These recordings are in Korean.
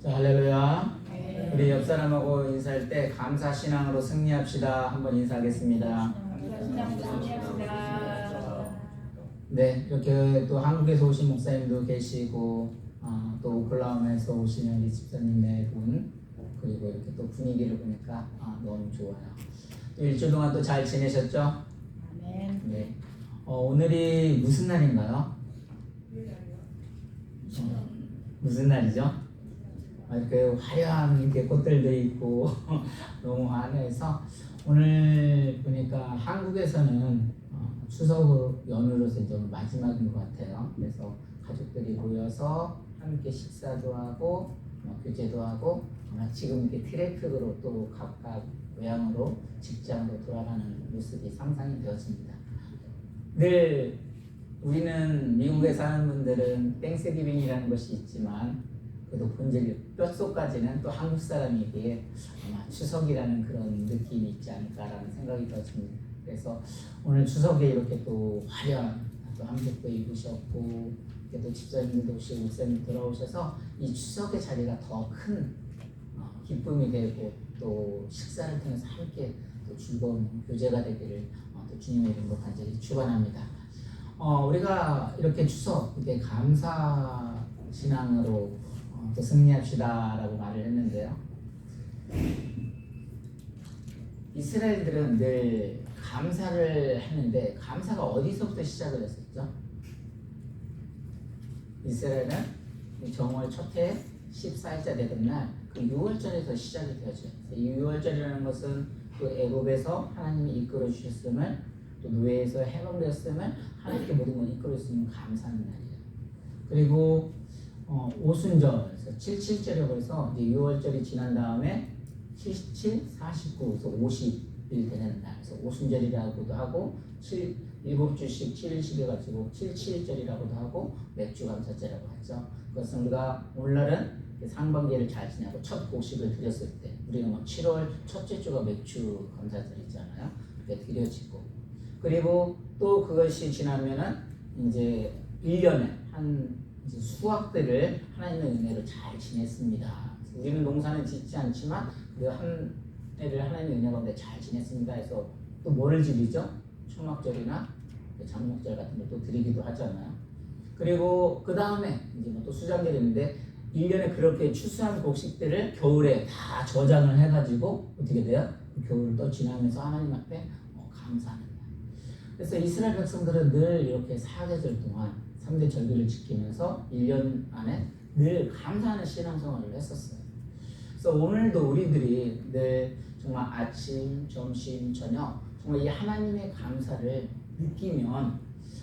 자, 할렐루야. 네. 우리 옆 사람하고 인사할 때 감사신앙으로 승리합시다. 한번 인사하겠습니다. 네, 이렇게 또 한국에서 오신 목사님도 계시고, 또 오클라호마에서 오시는 우리 집사님 네 분, 그리고 이렇게 또 분위기를 보니까 너무 좋아요. 또 일주일 동안 또 잘 지내셨죠? 네. 오늘이 무슨 날인가요? 무슨 날이죠? 이렇게 화려한 이렇게 꽃들도 있고 너무 화려해서 오늘 보니까 한국에서는 추석 연휴로서 이제 마지막인 것 같아요. 그래서 가족들이 모여서 함께 식사도 하고 교제도 하고 지금 이렇게 트래픽으로 또 각각 고향으로 직장으로 돌아가는 모습이 상상이 되어집니다. 늘 우리는 미국에 사는 분들은 땡스기빙이라는 것이 있지만 그래도 본질 뼛속까지는 또 한국 사람이기에 아마 추석이라는 그런 느낌이 있지 않을까라는 생각이 들었습니다. 그래서 오늘 추석에 이렇게 또 화려한 또 한복도 입으셨고 또 집사님도 오시고 목사님 돌아오셔서 이 추석의 자리가 더 큰 기쁨이 되고 또 식사를 통해서 함께 또 즐거운 교제가 되기를 또 주님의 이름으로 간절히 축원합니다. 우리가 이렇게 추석 이렇게 감사 신앙으로 또 승리합시다라고 말을 했는데요. 이스라엘들은 늘 감사를 했는데 감사가 어디서부터 시작을 했었죠? 이스라엘은 정월 첫해 14일자 되던 날 그 6월절에서 시작이 되었죠. 이 6월절이라는 것은 또 애굽에서 하나님이 이끌어 주셨음을 또 노예에서 해방되었음을 하나님께 모든 걸 이끌어 주시는 감사하는 날이에요. 그리고 오순절, 77절이라고 해서 이제 6월절이 지난 다음에 77, 49, 그래서 50일 되는 날, 그래서 오순절이라고도 하고 7주씩 7일씩 해가지고 77절이라고도 하고 맥주 감사절이라고 하죠. 그것은 우리가 오늘날은 상반기를 잘 지나고 첫 곡식을 드렸을 때 우리는 7월 첫째 주가 맥주 감사절이잖아요. 그게 드려지고 그리고 또 그것이 지나면은 이제 1년에 한 이제 수확들을 하나님의 은혜로 잘 지냈습니다. 우리는 농사는 짓지 않지만 그 한 해를 하나님의 은혜 가운데 잘 지냈습니다. 해서 또 뭐를 드리죠? 초막절이나 장목절 같은 것도 드리기도 하잖아요. 그리고 그 다음에 이제 또 수장절이 있는데 1년에 그렇게 추수한 곡식들을 겨울에 다 저장을 해가지고 어떻게 돼요? 그 겨울을 또 지나면서 하나님 앞에 감사하는 날. 그래서 이스라엘 백성들은 늘 이렇게 4계절 동안 3대 절기를 지키면서 1년 안에 늘 감사하는 신앙생활을 했었어요. 그래서 오늘도 우리들이 늘 정말 아침, 점심, 저녁 정말 이 하나님의 감사를 느끼면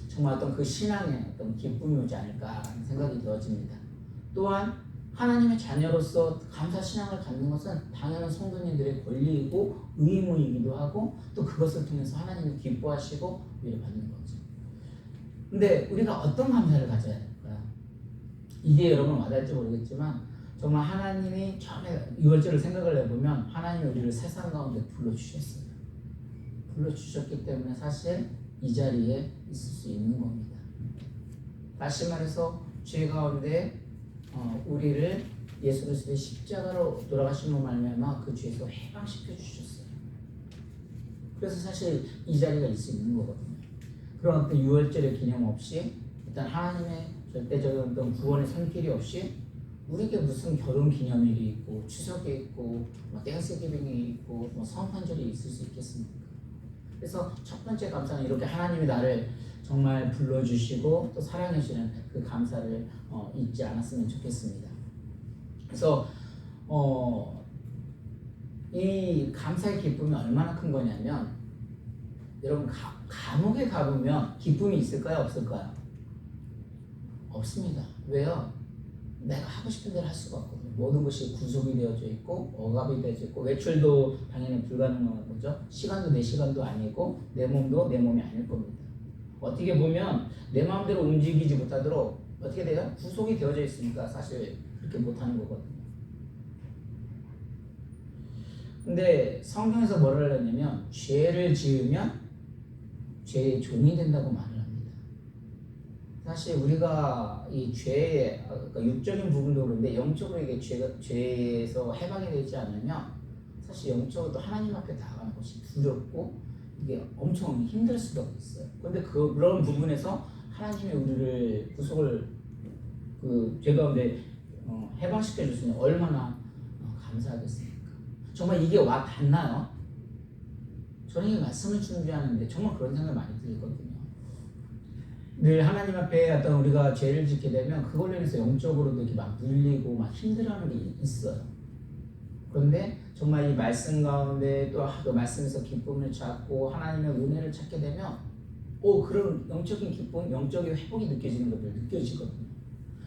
정말 어떤 그 신앙의 어떤 기쁨이 오지 않을까 하는 생각이 되어집니다. 또한 하나님의 자녀로서 감사 신앙을 갖는 것은 당연한 성도님들의 권리이고 의무이기도 하고 또 그것을 통해서 하나님이 기뻐하시고 위를 받는 거죠. 근데 우리가 어떤 감사를 가져야 될까요? 이게 여러분 와닿을지 모르겠지만 정말 하나님이 처음에 6월절을 생각을 해보면 하나님이 우리를 세상 가운데 불러주셨어요. 불러주셨기 때문에 사실 이 자리에 있을 수 있는 겁니다. 다시 말해서 죄 가운데 우리를 예수 그리스도의 십자가로 돌아가심으로 말미암아 그 죄에서 해방시켜 주셨어요. 그래서 사실 이 자리가 있을 수 있는 거거든요. 그런 어떤 6월절의 기념 없이 일단 하나님의 절대적인 어떤 구원의 손길이 없이 우리에게 무슨 결혼 기념일이 있고 추석이 있고 땡스기빙이 있고 성탄절이 있을 수 있겠습니까? 그래서 첫 번째 감사는 이렇게 하나님이 나를 정말 불러주시고 또 사랑해주는 그 감사를 잊지 않았으면 좋겠습니다. 그래서 이 감사의 기쁨이 얼마나 큰 거냐면 여러분 감옥에 가보면 기쁨이 있을까요? 없을까요? 없습니다. 왜요? 내가 하고 싶은 대로 할 수가 없거든요. 모든 것이 구속이 되어져 있고 억압이 되어져 있고 외출도 당연히 불가능한 거죠. 시간도 내 시간도 아니고 내 몸도 내 몸이 아닐 겁니다. 어떻게 보면 내 마음대로 움직이지 못하도록 어떻게 돼요? 구속이 되어져 있으니까 사실 그렇게 못하는 거거든요. 근데 성경에서 뭐를 하냐면 죄를 지으면 죄의 종이 된다고 말을 합니다. 사실 우리가 이 죄의 그러니까 육적인 부분도 그런데 영적으로 이게 죄에서 해방이 되지 않으면 사실 영적으로 또 하나님 앞에 나아가는 것이 두렵고 이게 엄청 힘들 수가 있어요. 그런데 그런 부분에서 하나님이 우리를 구속을 그 죄 가운데 해방시켜 주시니 얼마나 감사하겠습니까? 정말 이게 와 닿나요? 저는 이 말씀을 준비하는데 정말 그런 생각이 많이 들거든요. 늘 하나님 앞에 어떤 우리가 죄를 짓게 되면 그걸로 인해서 영적으로도 이렇게 막 눌리고 막 힘들어하는 게 있어요. 그런데 정말 이 말씀 가운데 또 그 말씀에서 기쁨을 찾고 하나님의 은혜를 찾게 되면 그런 영적인 기쁨, 영적인 회복이 느껴지는 것들 느껴지거든요.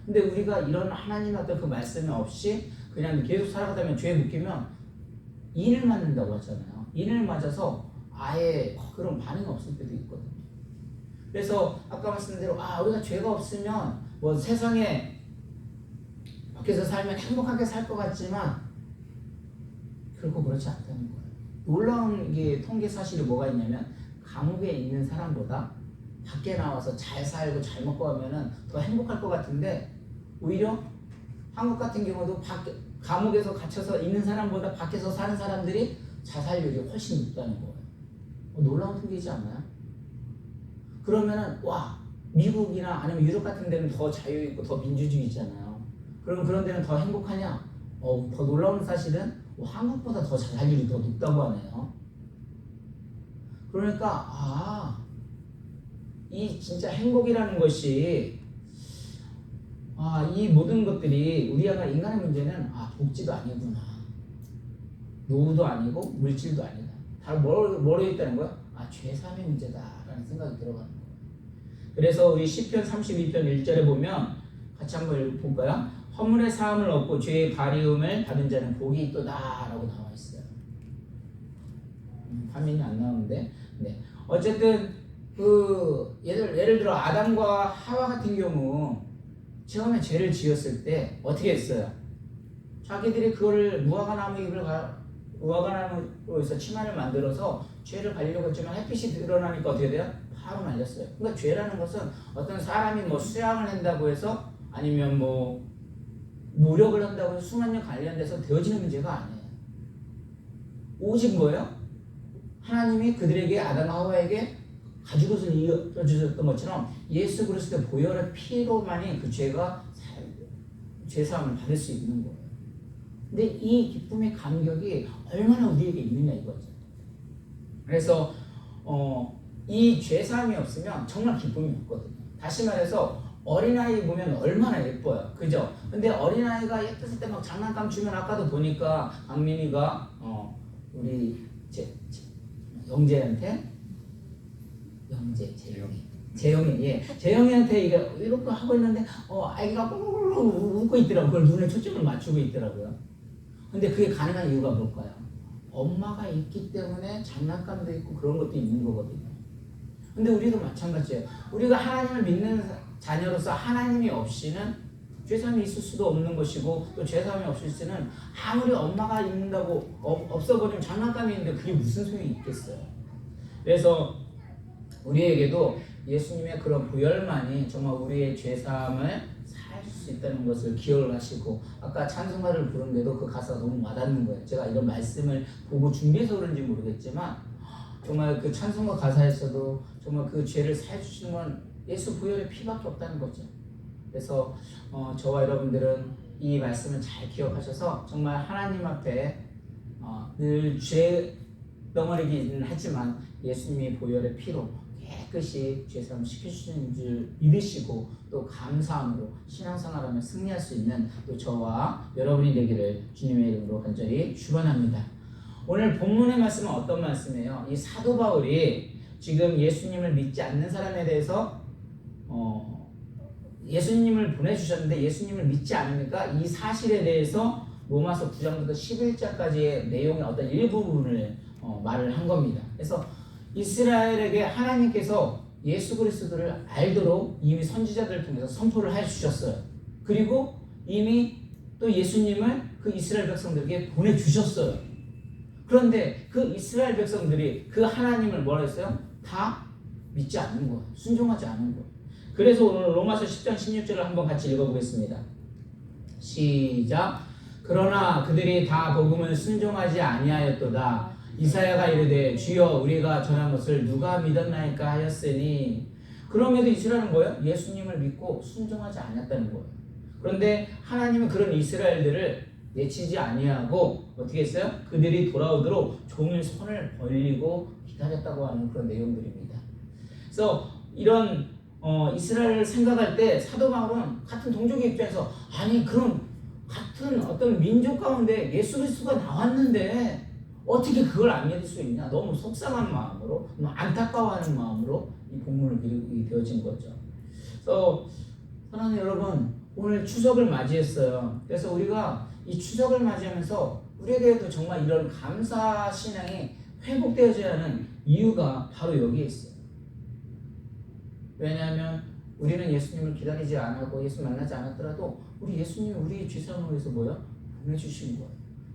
근데 우리가 이런 하나님의 어떤 그 말씀이 없이 그냥 계속 살아가다 보면 죄에 묶이면 인을 맞는다고 하잖아요. 인을 맞아서 아예 그런 반응이 없을 때도 있거든요. 그래서 아까 말씀드린 대로 우리가 죄가 없으면 뭐 세상에 밖에서 살면 행복하게 살 것 같지만 결코 그렇지 않다는 거예요. 놀라운 이게 통계 사실이 뭐가 있냐면 감옥에 있는 사람보다 밖에 나와서 잘 살고 잘 먹고 하면은 더 행복할 것 같은데 오히려 한국 같은 경우도 감옥에서 갇혀서 있는 사람보다 밖에서 사는 사람들이 자살률이 훨씬 높다는 거예요. 놀라운 통계이지 않나요? 그러면은 미국이나 아니면 유럽 같은 데는 더 자유 있고 더 민주주의잖아요. 그럼 그런 데는 더 행복하냐? 더 놀라운 사실은 한국보다 더 자살률이 더 높다고 하네요. 그러니까 이 진짜 행복이라는 것이 이 모든 것들이 우리가 인간의 문제는 복지도 아니구나, 노후도 아니고 물질도 아니다. 다 뭐로 있다는 거야? 죄사함의 문제다라는 생각이 들어가는 거예요. 그래서 우리 시편 32편 1절에 보면 같이 한번 읽어볼까요? 허물의 사함을 얻고 죄의 가리움을 받은 자는 복이 있도다라고 나와 있어요. 화면이 안 나오는데, 네. 어쨌든 예를 들어 아담과 하와 같은 경우 처음에 죄를 지었을 때 어떻게 했어요? 자기들이 그거를 무화과나무에서 치마를 만들어서 죄를 가리려고 했지만 햇빛이 드러나니까 어떻게 돼요? 바로 말렸어요. 그러니까 죄라는 것은 어떤 사람이 수양을 한다고 해서 아니면 노력을 한다고 해서 수만 년 관련돼서 되어지는 문제가 아니에요. 오직 뭐예요? 하나님이 그들에게 아담과 하와에게 가죽옷을 이어주셨던 것처럼 예수 그리스도의 보혈의 피로만이 그 죄사함을 받을 수 있는 거예요. 근데 이 기쁨의 감격이 얼마나 우리에게 있느냐 이거죠. 그래서 이 죄사함이 없으면 정말 기쁨이 없거든요. 다시 말해서 어린아이 보면 얼마나 예뻐요. 그죠? 근데 어린아이가 예뻤을 때 막 장난감 주면 아까도 보니까 강민이가 우리 재영이한테 이렇게 하고 있는데 아이가 꿀꿀 웃고 있더라고. 그걸 눈에 초점을 맞추고 있더라고요. 근데 그게 가능한 이유가 뭘까요? 엄마가 있기 때문에 장난감도 있고 그런 것도 있는 거거든요. 근데 우리도 마찬가지예요. 우리가 하나님을 믿는 자녀로서 하나님이 없이는 죄사함이 있을 수도 없는 것이고, 또 죄사함이 없을 때는 아무리 엄마가 있는다고 없어버리면 장난감이 있는데 그게 무슨 소용이 있겠어요. 그래서 우리에게도 예수님의 그런 보혈만이 정말 우리의 죄사함을 살 수 있다는 것을 기억을 하시고, 아까 찬송가를 부르는데도 그 가사가 너무 와닿는 거예요. 제가 이런 말씀을 보고 준비해서 그런지 모르겠지만 정말 그 찬송가 가사에서도 정말 그 죄를 사해주시는 건 예수 보혈의 피밖에 없다는 거죠. 그래서 저와 여러분들은 이 말씀을 잘 기억하셔서 정말 하나님 앞에 늘 죄 덩어리긴 하지만 예수님의 보혈의 피로 깨끗이 죄사함을 시켜주시는 줄 믿으시고 또 감사함으로 신앙생활하며 승리할 수 있는 또 저와 여러분이 되기를 주님의 이름으로 간절히 축원합니다. 오늘 본문의 말씀은 어떤 말씀이에요? 이 사도 바울이 지금 예수님을 믿지 않는 사람에 대해서 예수님을 보내주셨는데 예수님을 믿지 않으니까 이 사실에 대해서 로마서 9장부터 11장까지의 내용의 어떤 일부분을 말을 한 겁니다. 그래서 이스라엘에게 하나님께서 예수 그리스도를 알도록 이미 선지자들을 통해서 선포를 해주셨어요. 그리고 이미 또 예수님을 그 이스라엘 백성들에게 보내주셨어요. 그런데 그 이스라엘 백성들이 그 하나님을 뭐라 했어요? 다 믿지 않는 거예요. 순종하지 않은 거예요. 그래서 오늘 로마서 10장 16절을 한번 같이 읽어보겠습니다. 시작. 그러나 그들이 다 복음을 순종하지 아니하였도다. 이사야가 이르되 주여 우리가 전한 것을 누가 믿었나이까 하였으니. 그럼에도 이스라엘은 뭐예요? 예수님을 믿고 순종하지 않았다는 거예요. 그런데 하나님은 그런 이스라엘들을 내치지 아니하고 어떻게 했어요? 그들이 돌아오도록 종일 손을 벌리고 기다렸다고 하는 그런 내용들입니다. 그래서 이런 이스라엘을 생각할 때 사도 바울은 같은 동족의 입장에서 아니 그런 같은 어떤 민족 가운데 예수 그리스도가 나왔는데 어떻게 그걸 안 믿을 수 있냐? 너무 속상한 마음으로, 너무 안타까워하는 마음으로 이 본문을 기록이 되어진 거죠. 그래서 사랑하는 여러분, 오늘 추석을 맞이했어요. 그래서 우리가 이 추석을 맞이하면서 우리에게도 정말 이런 감사 신앙이 회복되어져야 하는 이유가 바로 여기에 있어요. 왜냐하면 우리는 예수님을 기다리지 않고 예수 만나지 않았더라도 우리 예수님이 우리 죄사함을 위해서 뭐야? 보내주신 거예요.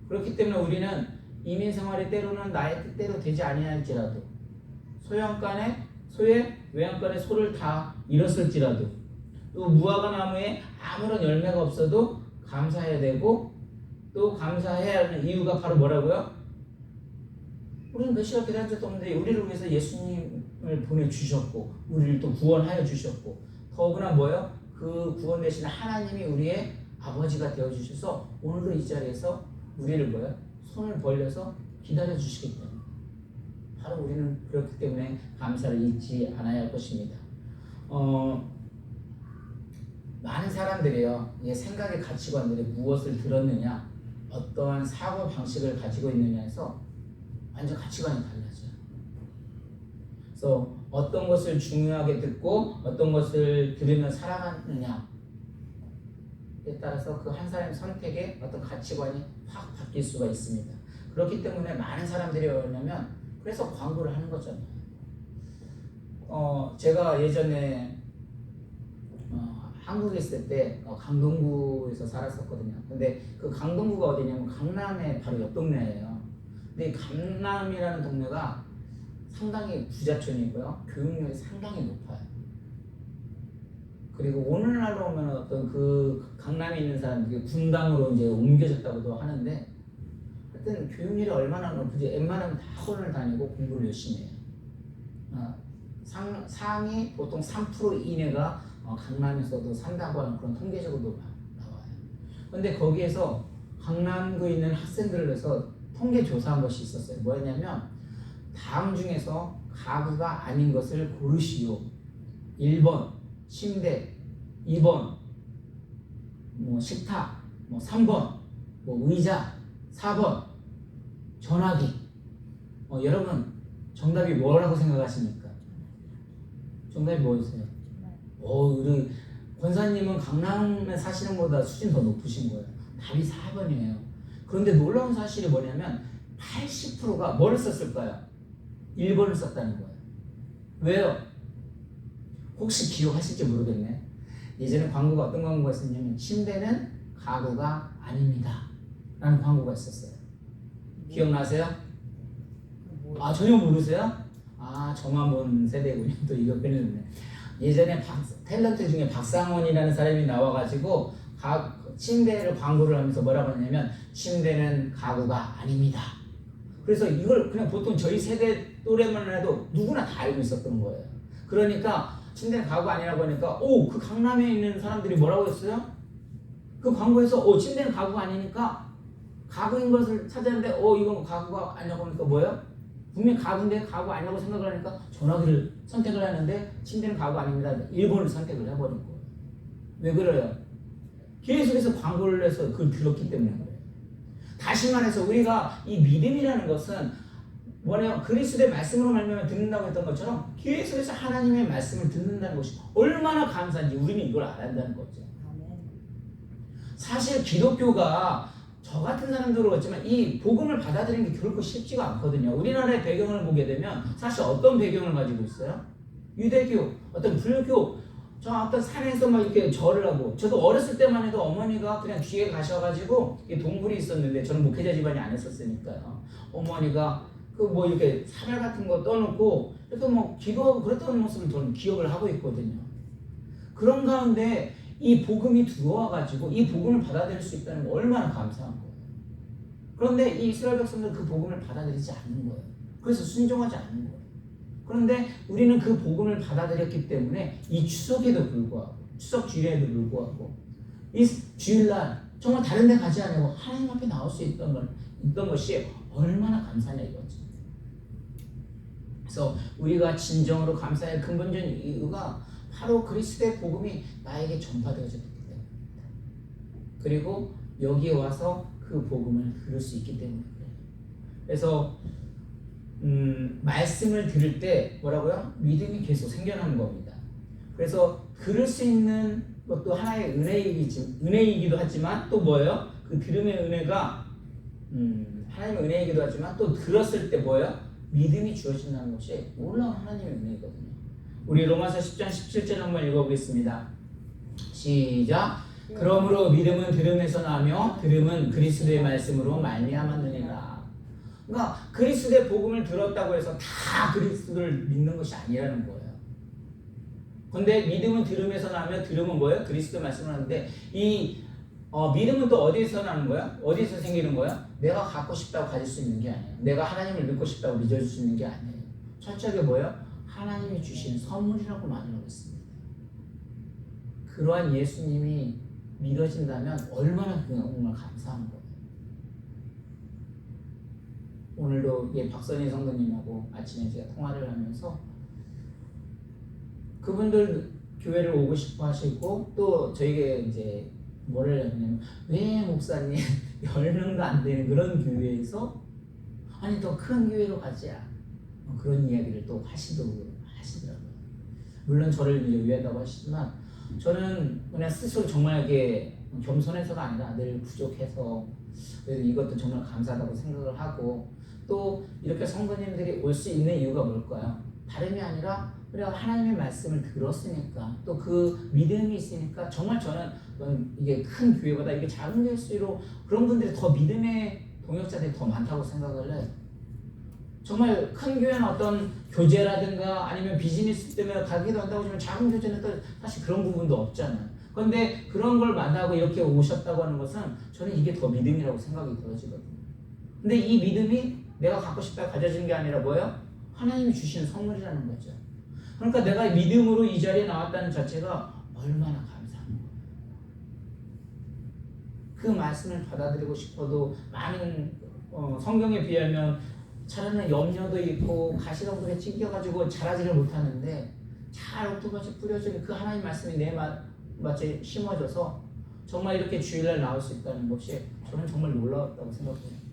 그렇기 때문에 우리는 이민 생활이 때로는 나의 뜻대로 되지 아니할지라도 소에 외양간에 소를 다 잃었을지라도 또 무화과 나무에 아무런 열매가 없어도 감사해야 되고 또 감사해야 하는 이유가 바로 뭐라고요? 우리는 메시아 기다린 적도 없는데 우리를 위해서 예수님을 보내주셨고 우리를 또 구원하여 주셨고 더구나 뭐예요? 그 구원 대신 하나님이 우리의 아버지가 되어주셔서 오늘도 이 자리에서 우리를 뭐예요? 손을 벌려서 기다려 주시기 때문에 바로 우리는 그렇기 때문에 감사를 잊지 않아야 할 것입니다. 많은 사람들이요, 생각의 가치관들이 무엇을 들었느냐, 어떠한 사고 방식을 가지고 있느냐에서 완전 가치관이 달라져요. 그래서 어떤 것을 중요하게 듣고 어떤 것을 들으며 살아가느냐에 따라서 그 한 사람의 선택에 어떤 가치관이 확 바뀔 수가 있습니다. 그렇기 때문에 많은 사람들이 뭐냐면 그래서 광고를 하는 거잖아요. 제가 예전에 한국에 있을 때 강동구에서 살았었거든요. 근데 그 강동구가 어디냐면 강남의 바로 옆 동네예요. 근데 강남이라는 동네가 상당히 부자촌이고요. 교육열이 상당히 높아요. 그리고 오늘날로 오면 어떤 그 강남에 있는 사람들이 분당으로 이제 옮겨졌다고도 하는데 하여튼 교육열이 얼마나 높은지 웬만하면 다 학원을 다니고 공부를 열심히 해요. 상위 보통 3% 이내가 강남에서도 산다고 하는 그런 통계적으로도 나와요. 그런데 거기에서 강남구에 있는 학생들을 위해서 통계 조사한 것이 있었어요. 뭐였냐면 다음 중에서 가구가 아닌 것을 고르시오. 1번 침대, 2번 식탁, 3번 의자, 4번 전화기. 여러분 정답이 뭐라고 생각하십니까? 정답이 뭐였어요? 우리 권사님은 강남에 사시는 것보다 수준 더 높으신 거예요. 답이 4번이에요. 그런데 놀라운 사실이 뭐냐면 80%가 뭐를 썼을까요? 1번을 썼다는 거예요. 왜요? 혹시 기억하실지 모르겠네. 예전에 광고가 어떤 광고가 있었냐면 침대는 가구가 아닙니다 라는 광고가 있었어요. 기억나세요? 전혀 모르세요? 저만 본 세대군요. 또 이거 빼냈네. 예전에 탤런트 중에 박상원이라는 사람이 나와가지고 침대를 광고를 하면서 뭐라고 하냐면 침대는 가구가 아닙니다. 그래서 이걸 그냥 보통 저희 세대 또래만 해도 누구나 다 알고 있었던 거예요. 그러니까 침대는 가구가 아니라고 하니까 그 강남에 있는 사람들이 뭐라고 했어요? 그 광고에서 침대는 가구가 아니니까 가구인 것을 찾았는데 이건 가구가 아니라고 하니까 뭐예요? 분명 가구인데 가구 아니라고 생각을 하니까 전화기를 선택을 하는데 침대는 가구 아닙니다. 1번을 선택을 해버린 거예요. 왜 그래요? 계속해서 광고를 해서 그걸 들었기 때문에 그래요. 다시 말해서 우리가 이 믿음이라는 것은 뭐냐면 그리스도의 말씀으로 말미암아 듣는다고 했던 것처럼 계속해서 하나님의 말씀을 듣는다는 것이 얼마나 감사한지 우리는 이걸 알아야 한다는 거죠. 사실 기독교가 저 같은 사람들은 그렇지만 이 복음을 받아들이는 게 결코 쉽지가 않거든요. 우리나라의 배경을 보게 되면 사실 어떤 배경을 가지고 있어요? 유대교, 어떤 불교, 저 어떤 산에서 막 이렇게 절을 하고, 저도 어렸을 때만 해도 어머니가 그냥 뒤에 가셔가지고 동굴이 있었는데 저는 목회자 집안이 아니었으니까요. 어머니가 이렇게 사발 같은 거 떠놓고 이렇게 기도하고 그랬던 모습을 저는 기억을 하고 있거든요. 그런 가운데 이 복음이 들어와가지고 이 복음을 받아들일 수 있다는 거 얼마나 감사한 거예요. 그런데 이 이스라엘 백성들은 그 복음을 받아들이지 않는 거예요. 그래서 순종하지 않는 거예요. 그런데 우리는 그 복음을 받아들였기 때문에 이 추석에도 불구하고, 추석 주일에도 불구하고, 이 주일날 정말 다른 데 가지 않고 하나님 앞에 나올 수 있던 것이 얼마나 감사냐 이거죠. 그래서 우리가 진정으로 감사할 근본적인 이유가 바로 그리스도의 복음이 나에게 전파되어졌기 때문입니다. 그리고 여기에 와서 그 복음을 들을 수 있기 때문에 그래요. 그래서 말씀을 들을 때 뭐라고요? 믿음이 계속 생겨나는 겁니다. 그래서 들을 수 있는 것도 하나의 은혜이기도 하지만 또 뭐예요? 그 들음의 은혜가 하나님의 은혜이기도 하지만 또 들었을 때 뭐예요? 믿음이 주어진다는 것이 놀라운 하나님의 은혜거든요. 우리 로마서 10장 17절 한번 읽어보겠습니다. 시작. 그러므로 믿음은 들음에서 나며 들음은 그리스도의 말씀으로 말미암았느니라. 그러니까 그리스도의 복음을 들었다고 해서 다 그리스도를 믿는 것이 아니라는 거예요. 근데 믿음은 들음에서 나며 들음은 뭐예요? 그리스도 말씀을 하는데 이 믿음은 또 어디서 나는 거야? 어디서 생기는 거야? 내가 갖고 싶다고 가질 수 있는 게 아니에요. 내가 하나님을 믿고 싶다고 믿어줄 수 있는 게 아니에요. 철저하게 뭐예요? 하나님이 주신 선물이라고 말하고 있습니다. 그러한 예수님이 믿어진다면 얼마나 정말 감사한 거예요. 오늘도 박선희 성도님하고 아침에 제가 통화를 하면서 그분들 교회를 오고 싶어 하시고 또 저에게 이제 뭐를 하냐면 왜 목사님 10명도 안 되는 그런 교회에서 아니 더 큰 교회로 가자 그런 이야기를 또 하시더라고요. 물론 저를 이제 위한다고 하시지만 저는 그냥 스스로 정말 이게 겸손해서가 아니라 늘 부족해서 이것도 정말 감사하다고 생각을 하고 또 이렇게 성도님들이 올 수 있는 이유가 뭘까요? 다름이 아니라 우리가 하나님의 말씀을 들었으니까 또 그 믿음이 있으니까 정말 저는 이게 큰 교회보다 이게 작은 교회일수록 그런 분들이 더 믿음의 동역자들이 더 많다고 생각을 해요. 정말 큰 교회는 어떤 교제라든가 아니면 비즈니스 때문에 가기도 한다고 하지만 작은 교제는 또 사실 그런 부분도 없잖아요. 그런데 그런 걸 만나고 이렇게 오셨다고 하는 것은 저는 이게 더 믿음이라고 생각이 들어지거든요. 근데 이 믿음이 내가 갖고 싶다 가져지는 게 아니라 뭐예요? 하나님이 주시는 선물이라는 거죠. 그러니까 내가 믿음으로 이 자리에 나왔다는 자체가 얼마나 감사한 거예요. 그 말씀을 받아들이고 싶어도 많은 성경에 비하면 자라는 염려도 있고 가시덤불에 찢겨가지고 자라지를 못하는데 잘 옥토밭에 뿌려진 그 하나님 말씀이 내 밭에 심어져서 정말 이렇게 주일날 나올 수 있다는 것이 저는 정말 놀라웠다고 생각해요.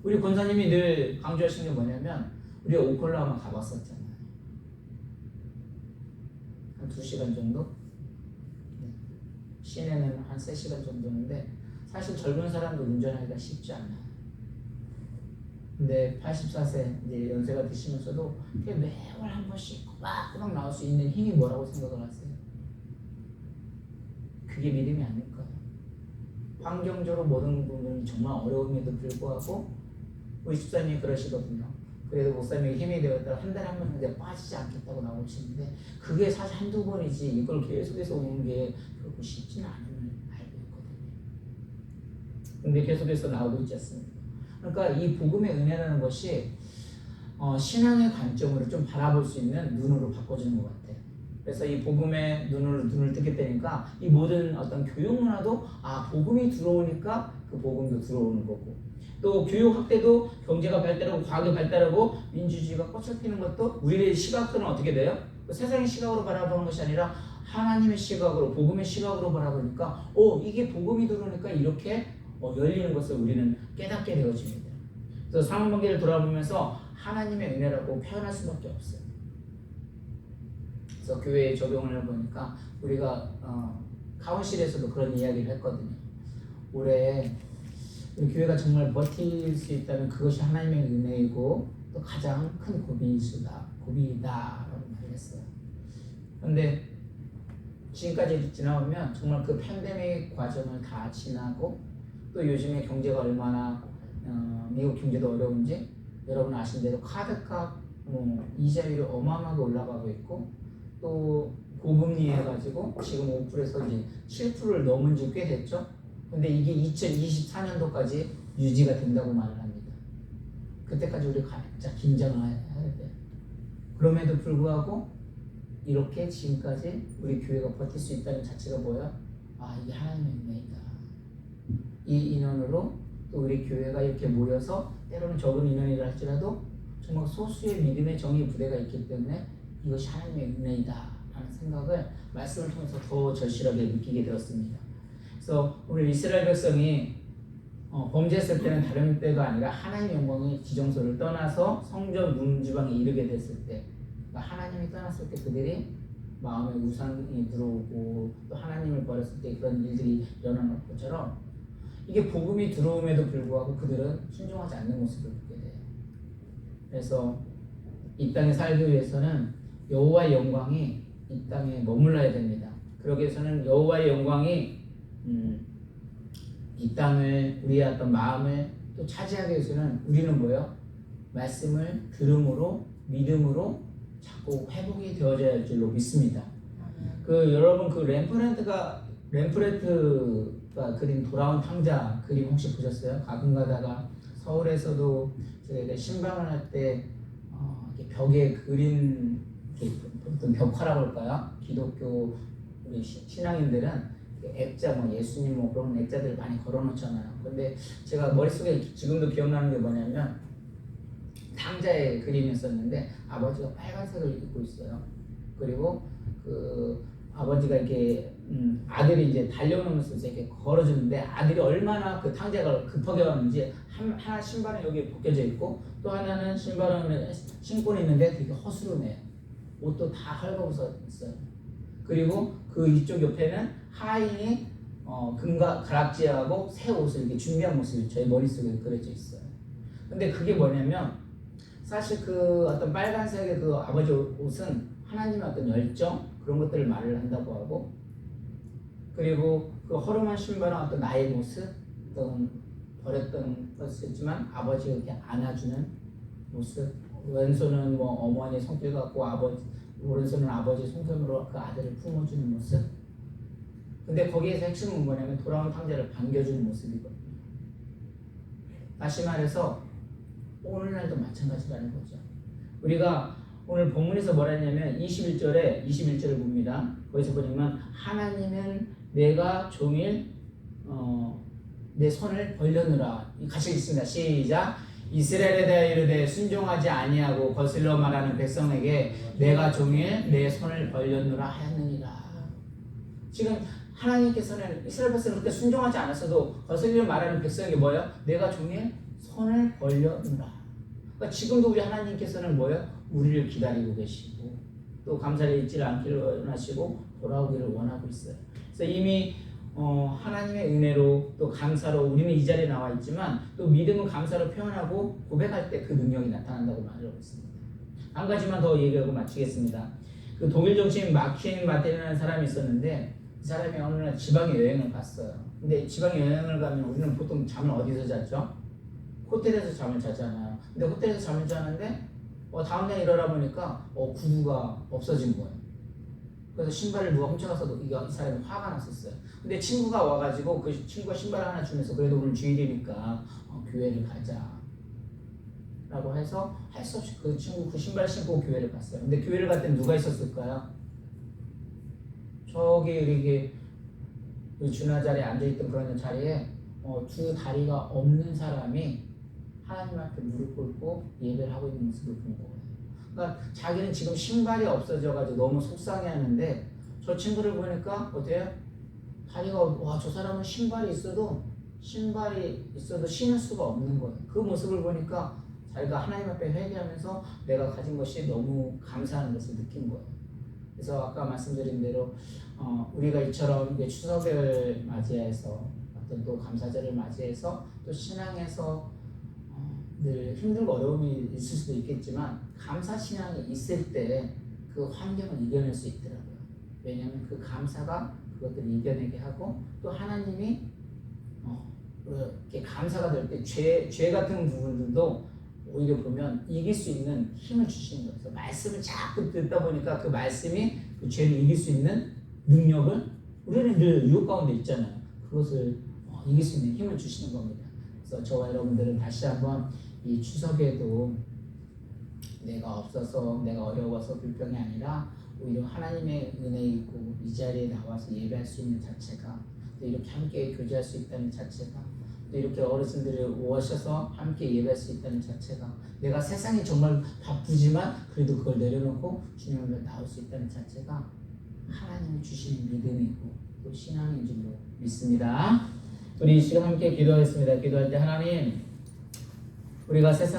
우리 권사님이 늘 강조하시는 게 뭐냐면 우리 오클라호마 가봤었잖아요. 한 2시간 정도? 시내는 한 3시간 정도인데 사실 젊은 사람도 운전하기가 쉽지 않아요. 근데 84세 이제 연세가 드시면서도 매월 한 번씩 꼬박꼬박 나올 수 있는 힘이 뭐라고 생각을 하세요? 그게 믿음이 아닐까요? 환경적으로 모든 부분이 정말 어려움에도 불구하고 우리 집사님이 그러시거든요. 그래도 목사님이 힘이 되었다 한 달에 한 번 이제 빠지지 않겠다고 나오시는데 그게 사실 한두 번이지 이걸 계속해서 오는 게 결코 쉽지는 않은 걸 알고 있거든요. 근데 계속해서 나오고 있지 않습니까? 그러니까 이 복음의 은혜라는 것이 신앙의 관점으로 좀 바라볼 수 있는 눈으로 바꿔주는 것 같아요. 그래서 이 복음의 눈을 뜨게 되니까 이 모든 어떤 교육 문화도 복음이 들어오니까 그 복음도 들어오는 거고 또 교육 확대도 경제가 발달하고 과학이 발달하고 민주주의가 꽃을 피는 것도 우리의 시각들은 어떻게 돼요? 세상의 시각으로 바라보는 것이 아니라 하나님의 시각으로 복음의 시각으로 바라보니까 이게 복음이 들어오니까 이렇게 열리는 것을 우리는 깨닫게 되어집니다. 그래서 상황관계를 돌아보면서 하나님의 은혜라고 표현할 수밖에 없어요. 그래서 교회에 적용을 해보니까 우리가 카운실에서도 그런 이야기를 했거든요. 올해 우리 교회가 정말 버틸 수 있다면 그것이 하나님의 은혜이고 또 가장 큰 고비다라고 말을 했어요. 그런데 지금까지 지나오면 정말 그 팬데믹 과정을 다 지나고 또 요즘에 경제가 얼마나 미국 경제도 어려운지 여러분 아시는 대로 카드값 이자율이 어마어마하게 올라가고 있고 또 고금리해가지고 지금 5%에서 이제 7%를 넘은 지 꽤 됐죠. 근데 이게 2024년도까지 유지가 된다고 말을 합니다. 그때까지 우리 각자 긴장을 해야 돼요. 그럼에도 불구하고 이렇게 지금까지 우리 교회가 버틸 수 있다는 자체가 뭐야? 아, 이게 하나님의 은혜이다. 이 인원으로 또 우리 교회가 이렇게 모여서 때로는 적은 인원이라 할지라도 정말 소수의 믿음의 정의 부대가 있기 때문에 이것이 하나님의 은혜이다 라는 생각을 말씀을 통해서 더 절실하게 느끼게 되었습니다. 그래서 오늘 이스라엘 백성이 범죄했을 때는 다른 때가 아니라 하나님의 영광의 지정소를 떠나서 성전 문지방에 이르게 됐을 때, 그러니까 하나님이 떠났을 때 그들이 마음에 우상이 들어오고 또 하나님을 버렸을 때 그런 일들이 일어나는 것처럼 이게 복음이 들어옴에도 불구하고 그들은 순종하지 않는 모습을 보게 돼요. 그래서 이 땅에 살기 위해서는 여호와의 영광이 이 땅에 머물러야 됩니다. 그러기 위해서는 여호와의 영광이 이 땅을 우리의 어떤 마음을 또 차지하기 위해서는 우리는 뭐예요? 말씀을 들음으로 믿음으로 자꾸 회복이 되어져야 할 줄로 믿습니다. 여러분 렘프레트가 그린 돌아온 탕자 그림 혹시 보셨어요? 가끔 가다가 서울에서도 저희가 신방을 할 때 벽에 그린 어떤 벽화라고 할까요? 기독교 우리 신앙인들은 액자 예수님 그런 액자들을 많이 걸어놓잖아요. 근데 제가 머릿속에 지금도 기억나는 게 뭐냐면 탕자의 그림이었었는데 아버지가 빨간색을 입고 있어요. 그리고 그 아버지가 이렇게 아들이 이제 달려오면서 이렇게 걸어주는데 아들이 얼마나 그 탕자가 급하게 왔는지 하나 신발은 여기 벗겨져 있고 또 하나는 신발은 신고 있는데 되게 허스름해요. 옷도 다 헐거워서 있어요. 그리고 그 이쪽 옆에는 하인이 금과 가락지하고 새 옷을 이렇게 준비한 모습이 저희 머릿속에 그려져 있어요. 근데 그게 뭐냐면 사실 그 어떤 빨간색의 그 아버지 옷은 하나님의 어떤 열정 그런 것들을 말을 한다고 하고, 그리고 그 허름한 신발은 어떤 나의 모습, 어떤 버렸던 것이지만 아버지가 이렇게 안아주는 모습, 왼손은 어머니 손길 갖고 오른손은 아버지 손금으로 그 아들을 품어주는 모습. 근데 거기에서 핵심은 뭐냐면 돌아온 탕자를 반겨주는 모습이거든요. 다시 말해서 오늘날도 마찬가지라는 거죠. 우리가 오늘 본문에서 뭐라 했냐면 21절을 봅니다. 거기서 보면 하나님은 내가 종일 내 손을 벌려느라. 같이 읽습니다. 시작. 이스라엘에 대하여 이르되 순종하지 아니하고 거슬러 말하는 백성에게 내가 종일 내 손을 벌렸느라 하였느니라. 지금 하나님께서는 이스라엘 백성은 그렇게 순종하지 않았어도 거슬러 말하는 백성에게 뭐예요? 내가 종일 손을 벌렸느라. 그러니까 지금도 우리 하나님께서는 뭐예요? 우리를 기다리고 계시고 또 감사를 잊지 않기를 원하시고 돌아오기를 원하고 있어요. 그래서 이미 하나님의 은혜로 또 감사로 우리는 이 자리에 나와 있지만 또 믿음은 감사로 표현하고 고백할 때 그 능력이 나타난다고 말하고 있습니다. 한 가지만 더 얘기하고 마치겠습니다. 그 독일 정치인 마킨 마테르라는 사람이 있었는데 그 사람이 어느 날 지방에 여행을 갔어요. 근데 지방에 여행을 가면 우리는 보통 잠을 어디서 잤죠? 호텔에서 잠을 자잖아요. 근데 호텔에서 잠을 자는데 다음날 일어나 보니까 구두가 없어진 거예요. 그래서 신발을 누가 훔쳐가서 이 사람이 화가 났었어요. 근데 친구가 와가지고 그 친구가 신발 하나 주면서 그래도 오늘 주일이니까 교회를 가자 라고 해서 할 수 없이 그 친구 그 신발 신고 교회를 갔어요. 근데 교회를 갈 때 누가 있었을까요? 저기 이렇게 주나 자리에 앉아있던 그런 자리에 두 다리가 없는 사람이 하나님 앞에 무릎 꿇고 예배를 하고 있는 모습을 본 거예요. 그러니까 자기는 지금 신발이 없어져가지고 너무 속상해하는데 저 친구를 보니까 어때요? 다리가 저 사람은 신발이 있어도 신을 수가 없는 거예요. 그 모습을 보니까 자기가 하나님 앞에 회개하면서 내가 가진 것이 너무 감사한 것을 느낀 거예요. 그래서 아까 말씀드린 대로 우리가 이처럼 추석을 맞이해서 어떤 또 감사절을 맞이해서 또 신앙에서 늘 힘들고 어려움이 있을 수도 있겠지만 감사 신앙이 있을 때 그 환경을 이겨낼 수 있더라고요. 왜냐하면 그 감사가 그것들을 이겨내게 하고 또 하나님이 이렇게 감사가 될 때 죄 같은 부분들도 오히려 보면 이길 수 있는 힘을 주시는 거예요. 그래서 말씀을 자꾸 듣다 보니까 그 말씀이 그 죄를 이길 수 있는 능력을 우리는 늘 유혹 가운데 있잖아요. 그것을 이길 수 있는 힘을 주시는 겁니다. 그래서 저와 여러분들은 다시 한번 이 추석에도 내가 없어서 내가 어려워서 불평이 아니라 오히려 하나님의 은혜 있고 이 자리에 나와서 예배할 수 있는 자체가 또 이렇게 함께 교제할 수 있다는 자체가 또 이렇게 어르신들이 오셔서 함께 예배할 수 있다는 자체가 내가 세상이 정말 바쁘지만 그래도 그걸 내려놓고 주님 앞에 나올 수 있다는 자체가 하나님이 주시는 믿음이고 또 신앙인 줄로 믿습니다. 우리 이 시간 함께 기도하겠습니다. 기도할 때 하나님 우리가 세상